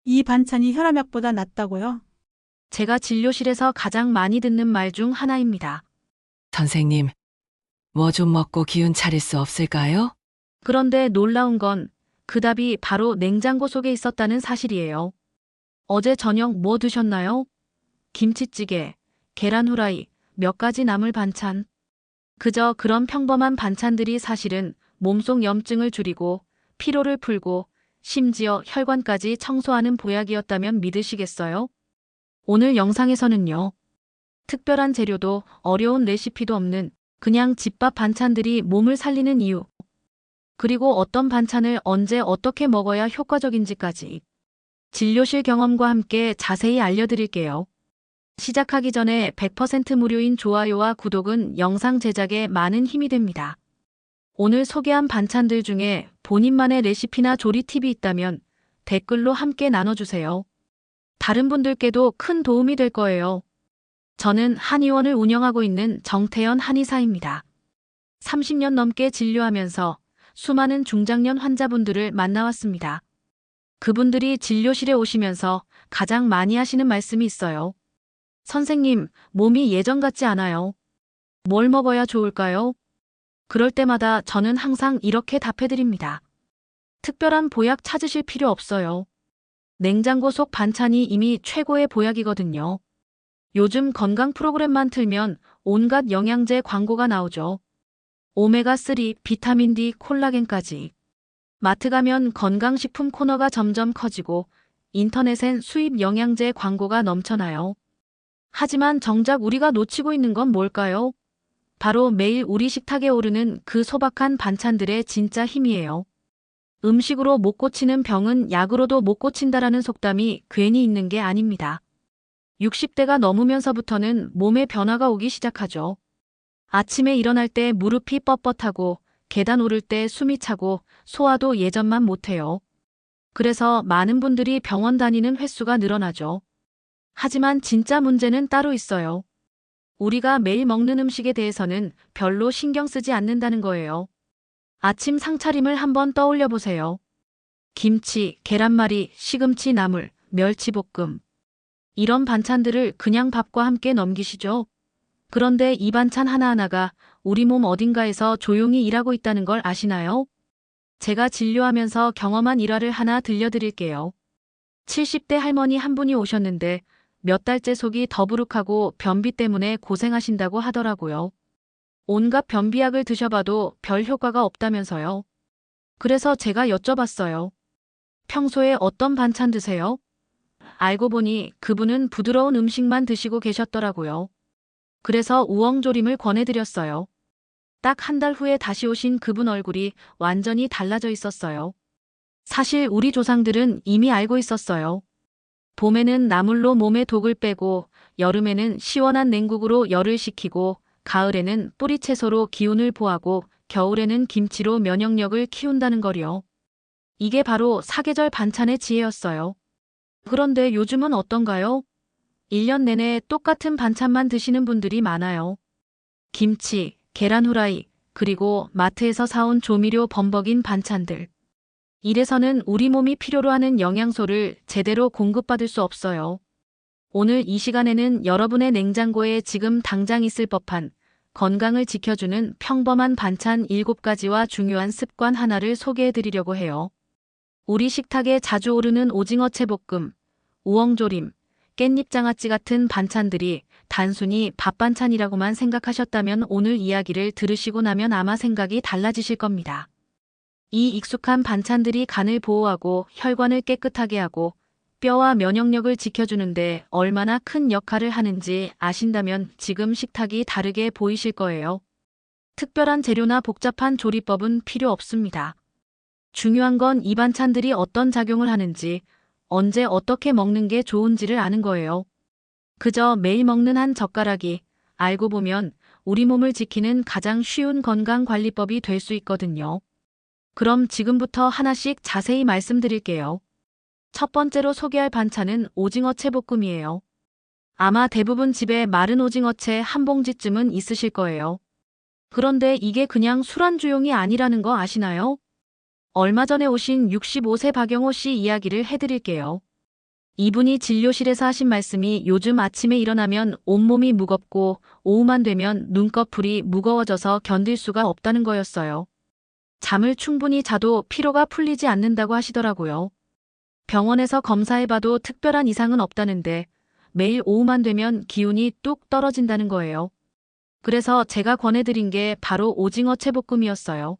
이 반찬이 혈압약보다 낫다고요? 제가 진료실에서 가장 많이 듣는 말 중 하나입니다. 선생님, 뭐 좀 먹고 기운 차릴 수 없을까요? 그런데 놀라운 건 그 답이 바로 냉장고 속에 있었다는 사실이에요. 어제 저녁 뭐 드셨나요? 김치찌개, 계란 후라이, 몇 가지 나물 반찬. 그저 그런 평범한 반찬들이 사실은 몸속 염증을 줄이고 피로를 풀고 심지어 혈관까지 청소하는 보약이었다면 믿으시겠어요? 오늘 영상에서는요. 특별한 재료도 어려운 레시피도 없는 그냥 집밥 반찬들이 몸을 살리는 이유, 그리고 어떤 반찬을 언제 어떻게 먹어야 효과적인지까지 진료실 경험과 함께 자세히 알려드릴게요. 시작하기 전에 100% 무료인 좋아요와 구독은 영상 제작에 많은 힘이 됩니다. 오늘 소개한 반찬들 중에 본인만의 레시피나 조리 팁이 있다면 댓글로 함께 나눠주세요. 다른 분들께도 큰 도움이 될 거예요. 저는 한의원을 운영하고 있는 정태현 한의사입니다. 30년 넘게 진료하면서 수많은 중장년 환자분들을 만나왔습니다. 그분들이 진료실에 오시면서 가장 많이 하시는 말씀이 있어요. 선생님, 몸이 예전 같지 않아요. 뭘 먹어야 좋을까요? 그럴 때마다 저는 항상 이렇게 답해드립니다. 특별한 보약 찾으실 필요 없어요. 냉장고 속 반찬이 이미 최고의 보약이거든요. 요즘 건강 프로그램만 틀면 온갖 영양제 광고가 나오죠. 오메가3, 비타민 D, 콜라겐까지. 마트 가면 건강식품 코너가 점점 커지고 인터넷엔 수입 영양제 광고가 넘쳐나요. 하지만 정작 우리가 놓치고 있는 건 뭘까요? 바로 매일 우리 식탁에 오르는 그 소박한 반찬들의 진짜 힘이에요. 음식으로 못 고치는 병은 약으로도 못 고친다라는 속담이 괜히 있는 게 아닙니다. 60대가 넘으면서부터는 몸에 변화가 오기 시작하죠. 아침에 일어날 때 무릎이 뻣뻣하고 계단 오를 때 숨이 차고 소화도 예전만 못해요. 그래서 많은 분들이 병원 다니는 횟수가 늘어나죠. 하지만 진짜 문제는 따로 있어요. 우리가 매일 먹는 음식에 대해서는 별로 신경 쓰지 않는다는 거예요. 아침 상차림을 한번 떠올려 보세요. 김치, 계란말이, 시금치 나물, 멸치볶음. 이런 반찬들을 그냥 밥과 함께 넘기시죠. 그런데 이 반찬 하나하나가 우리 몸 어딘가에서 조용히 일하고 있다는 걸 아시나요? 제가 진료하면서 경험한 일화를 하나 들려드릴게요. 70대 할머니 한 분이 오셨는데 몇 달째 속이 더부룩하고 변비 때문에 고생하신다고 하더라고요. 온갖 변비약을 드셔봐도 별 효과가 없다면서요. 그래서 제가 여쭤봤어요. 평소에 어떤 반찬 드세요? 알고 보니 그분은 부드러운 음식만 드시고 계셨더라고요. 그래서 우엉조림을 권해드렸어요. 딱 한 달 후에 다시 오신 그분 얼굴이 완전히 달라져 있었어요. 사실 우리 조상들은 이미 알고 있었어요. 봄에는 나물로 몸의 독을 빼고, 여름에는 시원한 냉국으로 열을 식히고, 가을에는 뿌리채소로 기운을 보하고, 겨울에는 김치로 면역력을 키운다는 거요. 이게 바로 사계절 반찬의 지혜였어요. 그런데 요즘은 어떤가요? 1년 내내 똑같은 반찬만 드시는 분들이 많아요. 김치, 계란 후라이, 그리고 마트에서 사온 조미료 범벅인 반찬들. 이래서는 우리 몸이 필요로 하는 영양소를 제대로 공급받을 수 없어요. 오늘 이 시간에는 여러분의 냉장고에 지금 당장 있을 법한 건강을 지켜주는 평범한 반찬 7가지와 중요한 습관 하나를 소개해 드리려고 해요. 우리 식탁에 자주 오르는 오징어채 볶음, 우엉조림, 깻잎장아찌 같은 반찬들이 단순히 밥 반찬이라고만 생각하셨다면 오늘 이야기를 들으시고 나면 아마 생각이 달라지실 겁니다. 이 익숙한 반찬들이 간을 보호하고 혈관을 깨끗하게 하고 뼈와 면역력을 지켜주는데 얼마나 큰 역할을 하는지 아신다면 지금 식탁이 다르게 보이실 거예요. 특별한 재료나 복잡한 조리법은 필요 없습니다. 중요한 건 이 반찬들이 어떤 작용을 하는지, 언제 어떻게 먹는 게 좋은지를 아는 거예요. 그저 매일 먹는 한 젓가락이 알고 보면 우리 몸을 지키는 가장 쉬운 건강관리법이 될 수 있거든요. 그럼 지금부터 하나씩 자세히 말씀드릴게요. 첫 번째로 소개할 반찬은 오징어채 볶음이에요. 아마 대부분 집에 마른 오징어채 한 봉지쯤은 있으실 거예요. 그런데 이게 그냥 술안주용이 아니라는 거 아시나요? 얼마 전에 오신 65세 박영호 씨 이야기를 해드릴게요. 이분이 진료실에서 하신 말씀이 요즘 아침에 일어나면 온몸이 무겁고 오후만 되면 눈꺼풀이 무거워져서 견딜 수가 없다는 거였어요. 잠을 충분히 자도 피로가 풀리지 않는다고 하시더라고요. 병원에서 검사해봐도 특별한 이상은 없다는데 매일 오후만 되면 기운이 뚝 떨어진다는 거예요. 그래서 제가 권해드린 게 바로 오징어 채볶음이었어요.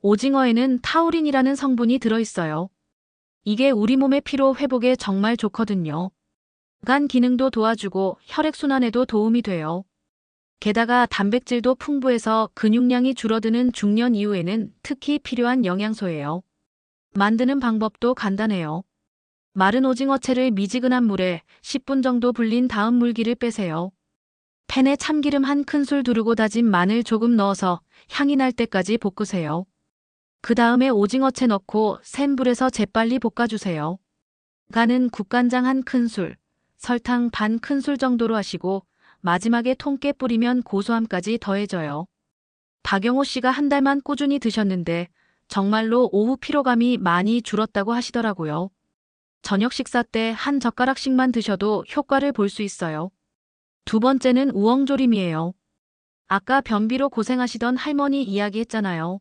오징어에는 타우린이라는 성분이 들어있어요. 이게 우리 몸의 피로 회복에 정말 좋거든요. 간 기능도 도와주고 혈액순환에도 도움이 돼요. 게다가 단백질도 풍부해서 근육량이 줄어드는 중년 이후에는 특히 필요한 영양소예요. 만드는 방법도 간단해요. 마른 오징어채를 미지근한 물에 10분 정도 불린 다음 물기를 빼세요. 팬에 참기름 한 큰술 두르고 다진 마늘 조금 넣어서 향이 날 때까지 볶으세요. 그 다음에 오징어채 넣고 센 불에서 재빨리 볶아주세요. 간은 국간장 한 큰술, 설탕 반 큰술 정도로 하시고 마지막에 통깨 뿌리면 고소함까지 더해져요. 박영호 씨가 한 달만 꾸준히 드셨는데 정말로 오후 피로감이 많이 줄었다고 하시더라고요. 저녁 식사 때 한 젓가락씩만 드셔도 효과를 볼 수 있어요. 두 번째는 우엉조림이에요. 아까 변비로 고생하시던 할머니 이야기했잖아요.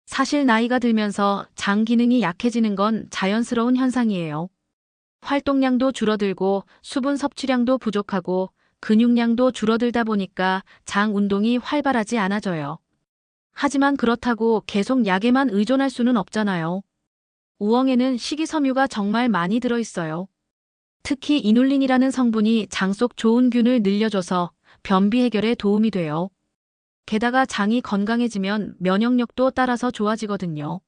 사실 나이가 들면서 장 기능이 약해지는 건 자연스러운 현상이에요. 활동량도 줄어들고 수분 섭취량도 부족하고 근육량도 줄어들다 보니까 장 운동이 활발하지 않아져요. 하지만 그렇다고 계속 약에만 의존할 수는 없잖아요. 우엉에는 식이섬유가 정말 많이 들어있어요. 특히 이눌린이라는 성분이 장 속 좋은 균을 늘려줘서 변비 해결에 도움이 돼요. 게다가 장이 건강해지면 면역력도 따라서 좋아지거든요.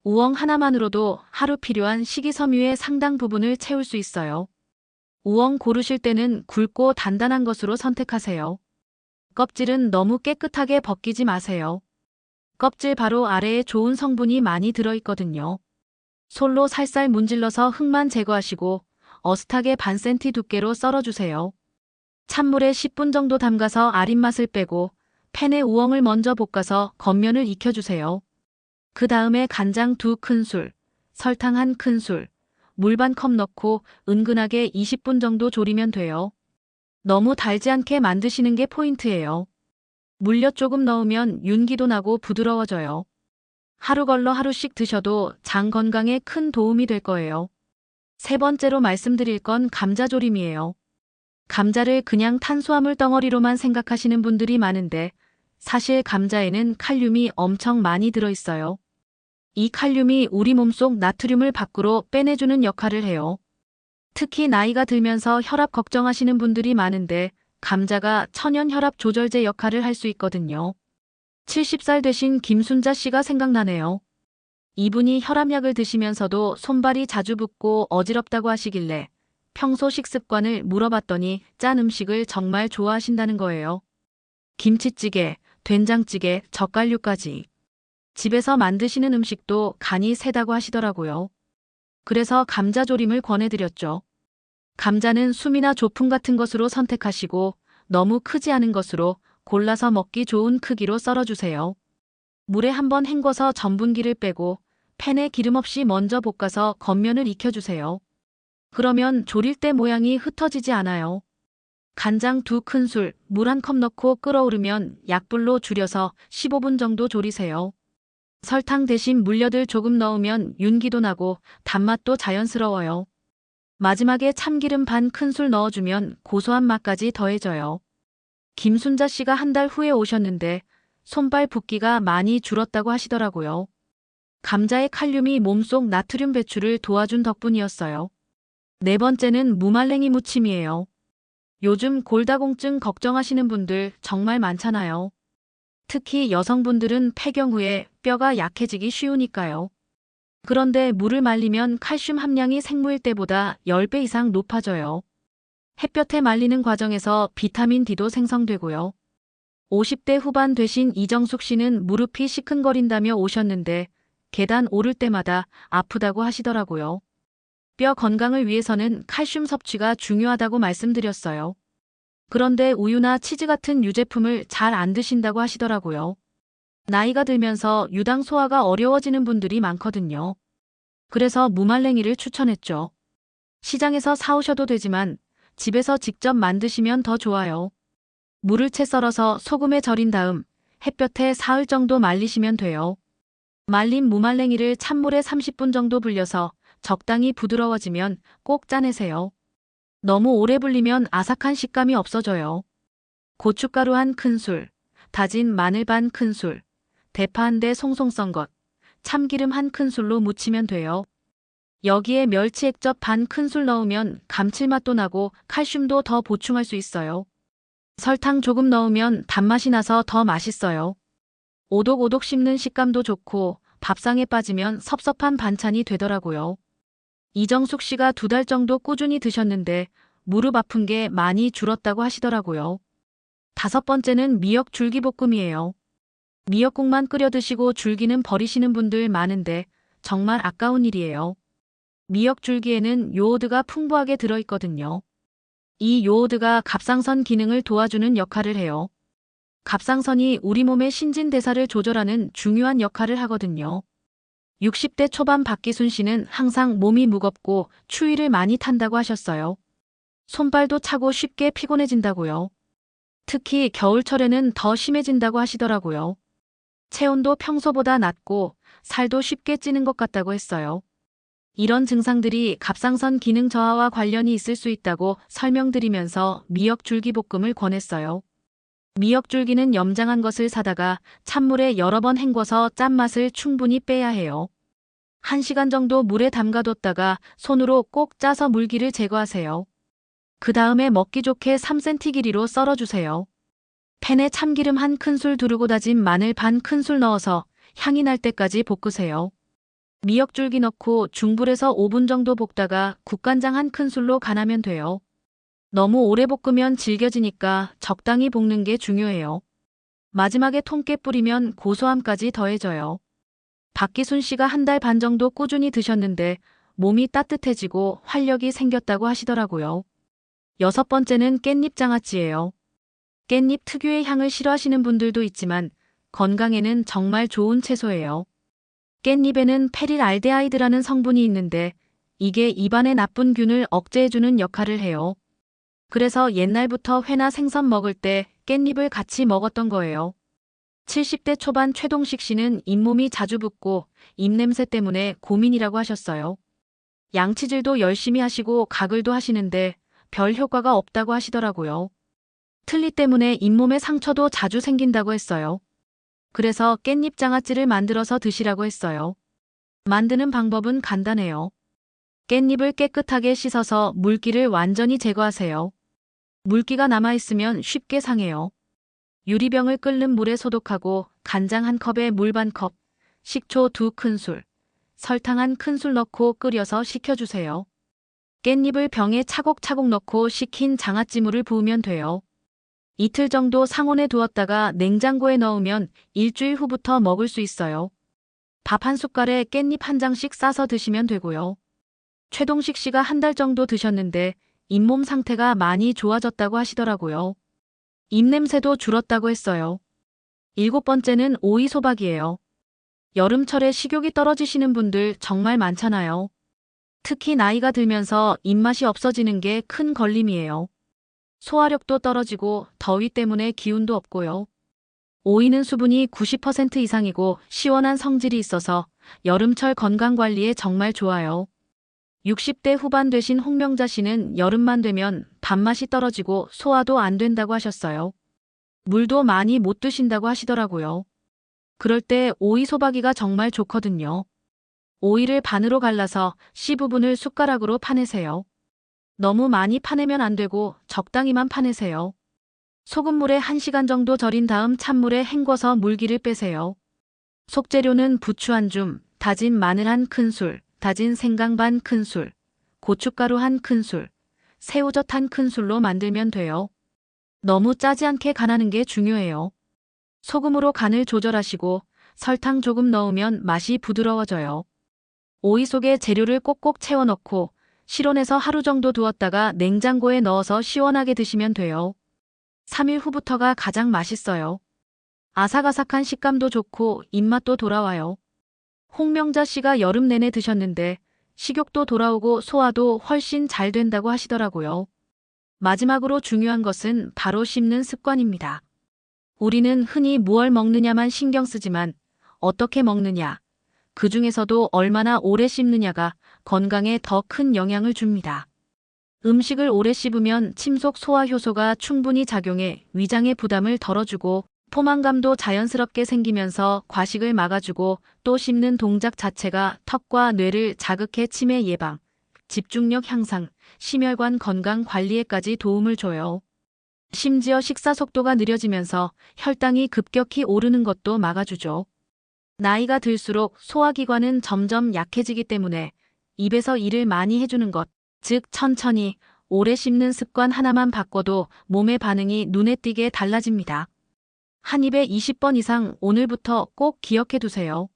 우엉 하나만으로도 하루 필요한 식이섬유의 상당 부분을 채울 수 있어요. 우엉 고르실 때는 굵고 단단한 것으로 선택하세요. 껍질은 너무 깨끗하게 벗기지 마세요. 껍질 바로 아래에 좋은 성분이 많이 들어있거든요. 솔로 살살 문질러서 흙만 제거하시고 어슷하게 반 센티 두께로 썰어주세요. 찬물에 10분 정도 담가서 아린 맛을 빼고 팬에 우엉을 먼저 볶아서 겉면을 익혀주세요. 그 다음에 간장 2큰술, 설탕 1큰술, 물 반 컵 넣고 은근하게 20분 정도 졸이면 돼요. 너무 달지 않게 만드시는 게 포인트예요. 물엿 조금 넣으면 윤기도 나고 부드러워져요. 하루 걸러 하루씩 드셔도 장 건강에 큰 도움이 될 거예요. 세 번째로 말씀드릴 건 감자조림이에요. 감자를 그냥 탄수화물 덩어리로만 생각하시는 분들이 많은데 사실 감자에는 칼륨이 엄청 많이 들어있어요. 이 칼륨이 우리 몸속 나트륨을 밖으로 빼내주는 역할을 해요. 특히 나이가 들면서 혈압 걱정하시는 분들이 많은데 감자가 천연 혈압 조절제 역할을 할 수 있거든요. 70살 되신 김순자 씨가 생각나네요. 이분이 혈압약을 드시면서도 손발이 자주 붓고 어지럽다고 하시길래 평소 식습관을 물어봤더니 짠 음식을 정말 좋아하신다는 거예요. 김치찌개, 된장찌개, 젓갈류까지. 집에서 만드시는 음식도 간이 세다고 하시더라고요. 그래서 감자조림을 권해드렸죠. 감자는 숨이나 조품 같은 것으로 선택하시고 너무 크지 않은 것으로 골라서 먹기 좋은 크기로 썰어주세요. 물에 한번 헹궈서 전분기를 빼고 팬에 기름 없이 먼저 볶아서 겉면을 익혀주세요. 그러면 조릴 때 모양이 흩어지지 않아요. 간장 2큰술, 물 1컵 넣고 끓어오르면 약불로 줄여서 15분 정도 조리세요. 설탕 대신 물엿을 조금 넣으면 윤기도 나고 단맛도 자연스러워요. 마지막에 참기름 반 큰술 넣어주면 고소한 맛까지 더해져요. 김순자 씨가 한 달 후에 오셨는데 손발 붓기가 많이 줄었다고 하시더라고요. 감자의 칼륨이 몸속 나트륨 배출을 도와준 덕분이었어요. 네 번째는 무말랭이 무침이에요. 요즘 골다공증 걱정하시는 분들 정말 많잖아요. 특히 여성분들은 폐경 후에 뼈가 약해지기 쉬우니까요. 그런데 물을 말리면 칼슘 함량이 생무일 때보다 10배 이상 높아져요. 햇볕에 말리는 과정에서 비타민 D도 생성되고요. 50대 후반 되신 이정숙 씨는 무릎이 시큰거린다며 오셨는데 계단 오를 때마다 아프다고 하시더라고요. 뼈 건강을 위해서는 칼슘 섭취가 중요하다고 말씀드렸어요. 그런데 우유나 치즈 같은 유제품을 잘 안 드신다고 하시더라고요. 나이가 들면서 유당 소화가 어려워지는 분들이 많거든요. 그래서 무말랭이를 추천했죠. 시장에서 사오셔도 되지만 집에서 직접 만드시면 더 좋아요. 물을 채 썰어서 소금에 절인 다음 햇볕에 사흘 정도 말리시면 돼요. 말린 무말랭이를 찬물에 30분 정도 불려서 적당히 부드러워지면 꼭 짜내세요. 너무 오래 불리면 아삭한 식감이 없어져요. 고춧가루 한 큰술, 다진 마늘 반 큰술, 대파 한 대 송송 썬 것, 참기름 한 큰술로 무치면 돼요. 여기에 멸치 액젓 반 큰술 넣으면 감칠맛도 나고 칼슘도 더 보충할 수 있어요. 설탕 조금 넣으면 단맛이 나서 더 맛있어요. 오독오독 씹는 식감도 좋고 밥상에 빠지면 섭섭한 반찬이 되더라고요. 이정숙 씨가 2달 정도 꾸준히 드셨는데 무릎 아픈 게 많이 줄었다고 하시더라고요. 5번째는 미역 줄기볶음이에요. 미역국만 끓여 드시고 줄기는 버리시는 분들 많은데 정말 아까운 일이에요. 미역 줄기에는 요오드가 풍부하게 들어있거든요. 이 요오드가 갑상선 기능을 도와주는 역할을 해요. 갑상선이 우리 몸의 신진대사를 조절하는 중요한 역할을 하거든요. 60대 초반 박기순 씨는 항상 몸이 무겁고 추위를 많이 탄다고 하셨어요. 손발도 차고 쉽게 피곤해진다고요. 특히 겨울철에는 더 심해진다고 하시더라고요. 체온도 평소보다 낮고 살도 쉽게 찌는 것 같다고 했어요. 이런 증상들이 갑상선 기능 저하와 관련이 있을 수 있다고 설명드리면서 미역 줄기볶음을 권했어요. 미역 줄기는 염장한 것을 사다가 찬물에 여러 번 헹궈서 짠맛을 충분히 빼야 해요. 1시간 정도 물에 담가뒀다가 손으로 꼭 짜서 물기를 제거하세요. 그 다음에 먹기 좋게 3cm 길이로 썰어주세요. 팬에 참기름 한 큰술 두르고 다진 마늘 반 큰술 넣어서 향이 날 때까지 볶으세요. 미역줄기 넣고 중불에서 5분 정도 볶다가 국간장 한 큰술로 간하면 돼요. 너무 오래 볶으면 질겨지니까 적당히 볶는 게 중요해요. 마지막에 통깨 뿌리면 고소함까지 더해져요. 박기순 씨가 1달 반 정도 꾸준히 드셨는데 몸이 따뜻해지고 활력이 생겼다고 하시더라고요. 6번째는 깻잎 장아찌예요. 깻잎 특유의 향을 싫어하시는 분들도 있지만 건강에는 정말 좋은 채소예요. 깻잎에는 페릴알데하이드라는 성분이 있는데 이게 입안의 나쁜 균을 억제해주는 역할을 해요. 그래서 옛날부터 회나 생선 먹을 때 깻잎을 같이 먹었던 거예요. 70대 초반 최동식 씨는 잇몸이 자주 붓고 입냄새 때문에 고민이라고 하셨어요. 양치질도 열심히 하시고 가글도 하시는데 별 효과가 없다고 하시더라고요. 틀니 때문에 잇몸에 상처도 자주 생긴다고 했어요. 그래서 깻잎 장아찌를 만들어서 드시라고 했어요. 만드는 방법은 간단해요. 깻잎을 깨끗하게 씻어서 물기를 완전히 제거하세요. 물기가 남아있으면 쉽게 상해요. 유리병을 끓는 물에 소독하고 간장 1컵에 물 반컵, 식초 2큰술, 설탕 1큰술 넣고 끓여서 식혀주세요. 깻잎을 병에 차곡차곡 넣고 식힌 장아찌물을 부으면 돼요. 이틀 정도 상온에 두었다가 냉장고에 넣으면 일주일 후부터 먹을 수 있어요. 밥 한 숟갈에 깻잎 1장씩 싸서 드시면 되고요. 최동식 씨가 1달 정도 드셨는데 잇몸 상태가 많이 좋아졌다고 하시더라고요. 입냄새도 줄었다고 했어요. 7번째는 오이소박이에요. 여름철에 식욕이 떨어지시는 분들 정말 많잖아요. 특히 나이가 들면서 입맛이 없어지는 게 큰 걸림이에요. 소화력도 떨어지고 더위 때문에 기운도 없고요. 오이는 수분이 90% 이상이고 시원한 성질이 있어서 여름철 건강관리에 정말 좋아요. 60대 후반 되신 홍명자 씨는 여름만 되면 밥맛이 떨어지고 소화도 안 된다고 하셨어요. 물도 많이 못 드신다고 하시더라고요. 그럴 때 오이 소박이가 정말 좋거든요. 오이를 반으로 갈라서 씨 부분을 숟가락으로 파내세요. 너무 많이 파내면 안 되고 적당히만 파내세요. 소금물에 1시간 정도 절인 다음 찬물에 헹궈서 물기를 빼세요. 속재료는 부추 1줌, 다진 마늘 1큰술, 다진 생강 반 큰술, 고춧가루 1큰술, 새우젓 1큰술로 만들면 돼요. 너무 짜지 않게 간하는 게 중요해요. 소금으로 간을 조절하시고 설탕 조금 넣으면 맛이 부드러워져요. 오이 속에 재료를 꼭꼭 채워 넣고 실온에서 하루 정도 두었다가 냉장고에 넣어서 시원하게 드시면 돼요. 3일 후부터가 가장 맛있어요. 아삭아삭한 식감도 좋고 입맛도 돌아와요. 홍명자 씨가 여름 내내 드셨는데 식욕도 돌아오고 소화도 훨씬 잘 된다고 하시더라고요. 마지막으로 중요한 것은 바로 씹는 습관입니다. 우리는 흔히 무얼 먹느냐만 신경 쓰지만 어떻게 먹느냐, 그 중에서도 얼마나 오래 씹느냐가 건강에 더 큰 영향을 줍니다. 음식을 오래 씹으면 침속 소화 효소가 충분히 작용해 위장의 부담을 덜어주고 포만감도 자연스럽게 생기면서 과식을 막아주고 또 씹는 동작 자체가 턱과 뇌를 자극해 치매 예방, 집중력 향상, 심혈관 건강 관리에까지 도움을 줘요. 심지어 식사 속도가 느려지면서 혈당이 급격히 오르는 것도 막아주죠. 나이가 들수록 소화기관은 점점 약해지기 때문에 입에서 일을 많이 해주는 것, 즉 천천히 오래 씹는 습관 하나만 바꿔도 몸의 반응이 눈에 띄게 달라집니다. 한 입에 20번 이상 오늘부터 꼭 기억해 두세요.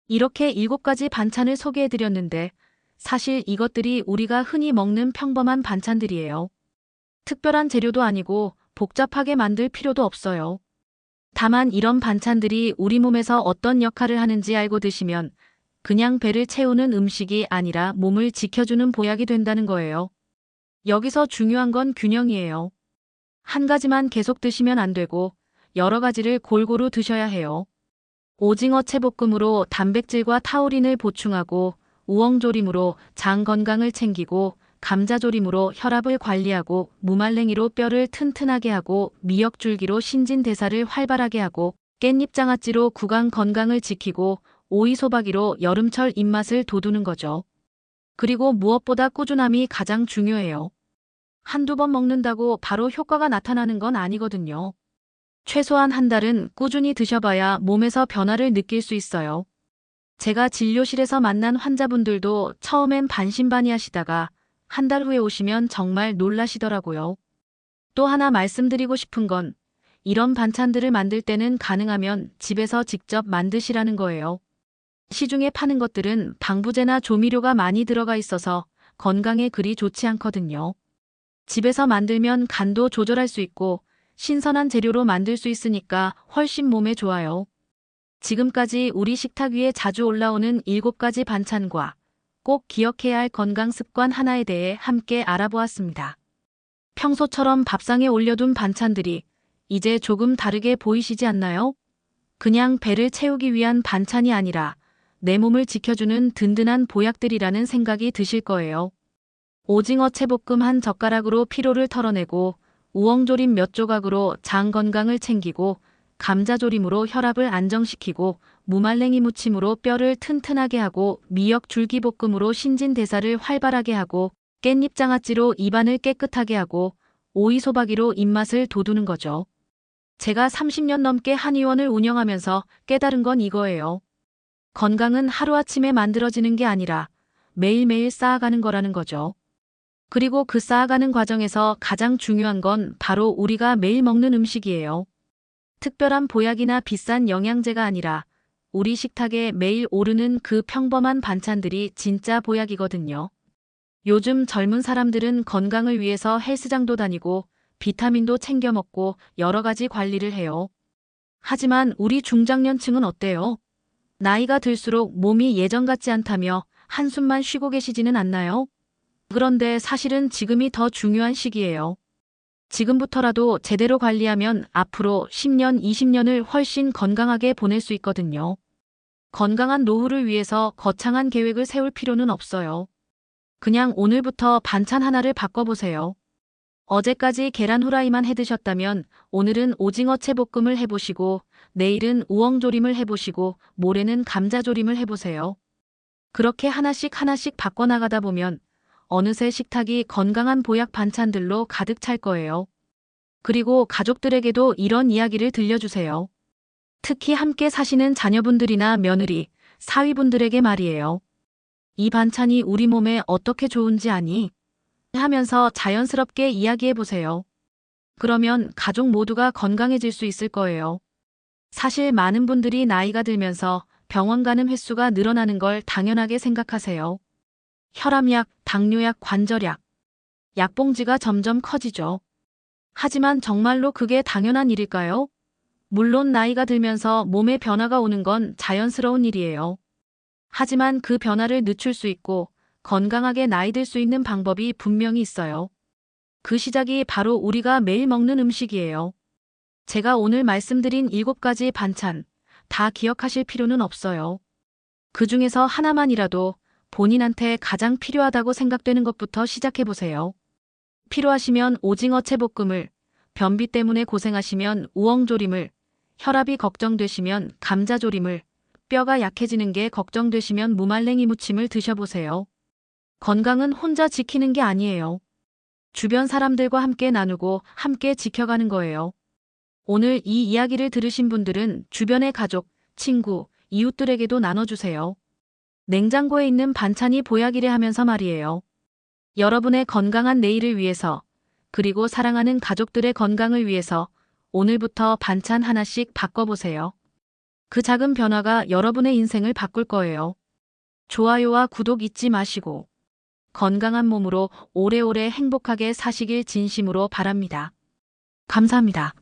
이렇게 7가지 반찬을 소개해드렸는데 사실 이것들이 우리가 흔히 먹는 평범한 반찬들이에요. 특별한 재료도 아니고 복잡하게 만들 필요도 없어요. 다만 이런 반찬들이 우리 몸에서 어떤 역할을 하는지 알고 드시면 그냥 배를 채우는 음식이 아니라 몸을 지켜주는 보약이 된다는 거예요. 여기서 중요한 건 균형이에요. 한 가지만 계속 드시면 안 되고 여러 가지를 골고루 드셔야 해요. 오징어 채볶음으로 단백질과 타우린을 보충하고 우엉조림으로 장 건강을 챙기고 감자조림으로 혈압을 관리하고 무말랭이로 뼈를 튼튼하게 하고 미역줄기로 신진대사를 활발하게 하고 깻잎장아찌로 구강 건강을 지키고 오이소박이로 여름철 입맛을 돋우는 거죠. 그리고 무엇보다 꾸준함이 가장 중요해요. 한두 번 먹는다고 바로 효과가 나타나는 건 아니거든요. 최소한 한 달은 꾸준히 드셔봐야 몸에서 변화를 느낄 수 있어요. 제가 진료실에서 만난 환자분들도 처음엔 반신반의하시다가 한 달 후에 오시면 정말 놀라시더라고요. 또 하나 말씀드리고 싶은 건 이런 반찬들을 만들 때는 가능하면 집에서 직접 만드시라는 거예요. 시중에 파는 것들은 방부제나 조미료가 많이 들어가 있어서 건강에 그리 좋지 않거든요. 집에서 만들면 간도 조절할 수 있고 신선한 재료로 만들 수 있으니까 훨씬 몸에 좋아요. 지금까지 우리 식탁 위에 자주 올라오는 7가지 반찬과 꼭 기억해야 할 건강 습관 하나에 대해 함께 알아보았습니다. 평소처럼 밥상에 올려둔 반찬들이 이제 조금 다르게 보이시지 않나요? 그냥 배를 채우기 위한 반찬이 아니라 내 몸을 지켜주는 든든한 보약들이라는 생각이 드실 거예요. 오징어 채볶음 한 젓가락으로 피로를 털어내고 우엉조림 몇 조각으로 장 건강을 챙기고 감자조림으로 혈압을 안정시키고 무말랭이 무침으로 뼈를 튼튼하게 하고 미역 줄기볶음으로 신진대사를 활발하게 하고 깻잎장아찌로 입안을 깨끗하게 하고 오이소박이로 입맛을 돋우는 거죠. 제가 30년 넘게 한의원을 운영하면서 깨달은 건 이거예요. 건강은 하루아침에 만들어지는 게 아니라 매일매일 쌓아가는 거라는 거죠. 그리고 그 쌓아가는 과정에서 가장 중요한 건 바로 우리가 매일 먹는 음식이에요. 특별한 보약이나 비싼 영양제가 아니라 우리 식탁에 매일 오르는 그 평범한 반찬들이 진짜 보약이거든요. 요즘 젊은 사람들은 건강을 위해서 헬스장도 다니고 비타민도 챙겨 먹고 여러 가지 관리를 해요. 하지만 우리 중장년층은 어때요? 나이가 들수록 몸이 예전 같지 않다며 한숨만 쉬고 계시지는 않나요? 그런데 사실은 지금이 더 중요한 시기예요. 지금부터라도 제대로 관리하면 앞으로 10년, 20년을 훨씬 건강하게 보낼 수 있거든요. 건강한 노후를 위해서 거창한 계획을 세울 필요는 없어요. 그냥 오늘부터 반찬 하나를 바꿔보세요. 어제까지 계란 후라이만 해드셨다면 오늘은 오징어 채볶음을 해보시고 내일은 우엉조림을 해보시고 모레는 감자조림을 해보세요. 그렇게 하나씩 바꿔나가다 보면 어느새 식탁이 건강한 보약 반찬들로 가득 찰 거예요. 그리고 가족들에게도 이런 이야기를 들려주세요. 특히 함께 사시는 자녀분들이나 며느리, 사위분들에게 말이에요. 이 반찬이 우리 몸에 어떻게 좋은지 아니? 하면서 자연스럽게 이야기해보세요. 그러면 가족 모두가 건강해질 수 있을 거예요. 사실 많은 분들이 나이가 들면서 병원 가는 횟수가 늘어나는 걸 당연하게 생각하세요. 혈압약, 당뇨약, 관절약, 약봉지가 점점 커지죠. 하지만 정말로 그게 당연한 일일까요? 물론 나이가 들면서 몸에 변화가 오는 건 자연스러운 일이에요. 하지만 그 변화를 늦출 수 있고 건강하게 나이 들 수 있는 방법이 분명히 있어요. 그 시작이 바로 우리가 매일 먹는 음식이에요. 제가 오늘 말씀드린 7가지 반찬 다 기억하실 필요는 없어요. 그 중에서 하나만이라도 본인한테 가장 필요하다고 생각되는 것부터 시작해보세요. 필요하시면 오징어 채볶음을, 변비 때문에 고생하시면 우엉조림을, 혈압이 걱정되시면 감자조림을, 뼈가 약해지는 게 걱정되시면 무말랭이 무침을 드셔보세요. 건강은 혼자 지키는 게 아니에요. 주변 사람들과 함께 나누고 함께 지켜가는 거예요. 오늘 이 이야기를 들으신 분들은 주변의 가족, 친구, 이웃들에게도 나눠주세요. 냉장고에 있는 반찬이 보약이래 하면서 말이에요. 여러분의 건강한 내일을 위해서, 그리고 사랑하는 가족들의 건강을 위해서 오늘부터 반찬 하나씩 바꿔보세요. 그 작은 변화가 여러분의 인생을 바꿀 거예요. 좋아요와 구독 잊지 마시고 건강한 몸으로 오래오래 행복하게 사시길 진심으로 바랍니다. 감사합니다.